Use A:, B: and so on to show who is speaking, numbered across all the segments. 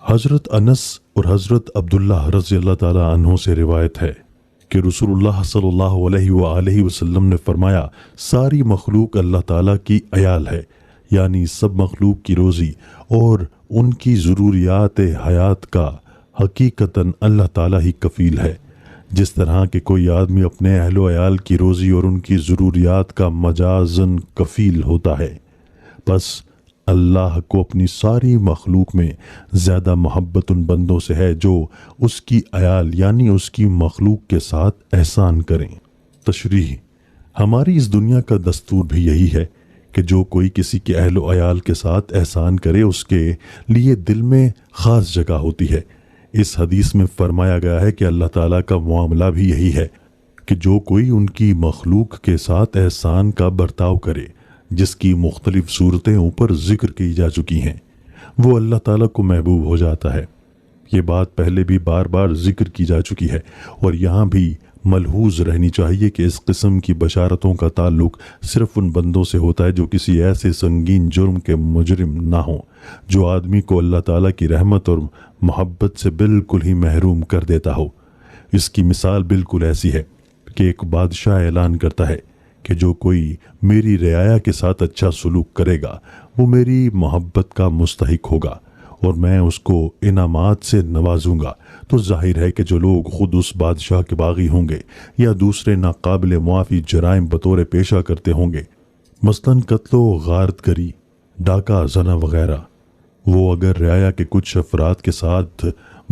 A: حضرت انس اور حضرت عبداللہ رضی اللہ تعالی عنہ سے روایت ہے کہ رسول اللہ صلی اللہ علیہ وآلہ وسلم نے فرمایا، ساری مخلوق اللہ تعالیٰ کی عیال ہے، یعنی سب مخلوق کی روزی اور ان کی ضروریات حیات کا حقیقتاً اللہ تعالیٰ ہی کفیل ہے، جس طرح کہ کوئی آدمی اپنے اہل و عیال کی روزی اور ان کی ضروریات کا مجازاً کفیل ہوتا ہے۔ بس اللہ کو اپنی ساری مخلوق میں زیادہ محبت ان بندوں سے ہے جو اس کی عیال یعنی اس کی مخلوق کے ساتھ احسان کریں۔ تشریح: ہماری اس دنیا کا دستور بھی یہی ہے کہ جو کوئی کسی کے اہل و عیال کے ساتھ احسان کرے اس کے لیے دل میں خاص جگہ ہوتی ہے۔ اس حدیث میں فرمایا گیا ہے کہ اللہ تعالیٰ کا معاملہ بھی یہی ہے کہ جو کوئی ان کی مخلوق کے ساتھ احسان کا برتاؤ کرے، جس کی مختلف صورتیں اوپر ذکر کی جا چکی ہیں، وہ اللہ تعالیٰ کو محبوب ہو جاتا ہے۔ یہ بات پہلے بھی بار بار ذکر کی جا چکی ہے اور یہاں بھی ملحوظ رہنی چاہیے کہ اس قسم کی بشارتوں کا تعلق صرف ان بندوں سے ہوتا ہے جو کسی ایسے سنگین جرم کے مجرم نہ ہوں جو آدمی کو اللہ تعالیٰ کی رحمت اور محبت سے بالکل ہی محروم کر دیتا ہو۔ اس کی مثال بالکل ایسی ہے کہ ایک بادشاہ اعلان کرتا ہے کہ جو کوئی میری رعایا کے ساتھ اچھا سلوک کرے گا وہ میری محبت کا مستحق ہوگا اور میں اس کو انعامات سے نوازوں گا۔ تو ظاہر ہے کہ جو لوگ خود اس بادشاہ کے باغی ہوں گے یا دوسرے ناقابل معافی جرائم بطور پیشہ کرتے ہوں گے، مثلاً قتل و غارت گری، ڈاکہ زنا وغیرہ، وہ اگر رعایا کے کچھ افراد کے ساتھ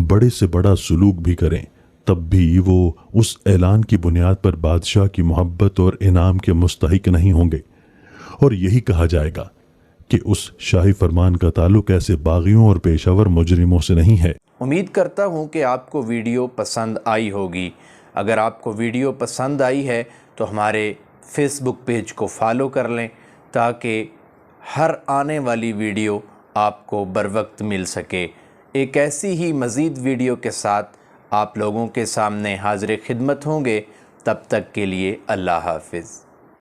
A: بڑے سے بڑا سلوک بھی کریں تب بھی وہ اس اعلان کی بنیاد پر بادشاہ کی محبت اور انعام کے مستحق نہیں ہوں گے، اور یہی کہا جائے گا کہ اس شاہی فرمان کا تعلق ایسے باغیوں اور پیشہ ور مجرموں سے نہیں ہے۔
B: امید کرتا ہوں کہ آپ کو ویڈیو پسند آئی ہوگی۔ اگر آپ کو ویڈیو پسند آئی ہے تو ہمارے فیس بک پیج کو فالو کر لیں تاکہ ہر آنے والی ویڈیو آپ کو بروقت مل سکے۔ ایک ایسی ہی مزید ویڈیو کے ساتھ آپ لوگوں کے سامنے حاضر خدمت ہوں گے۔ تب تک کے لیے اللہ حافظ۔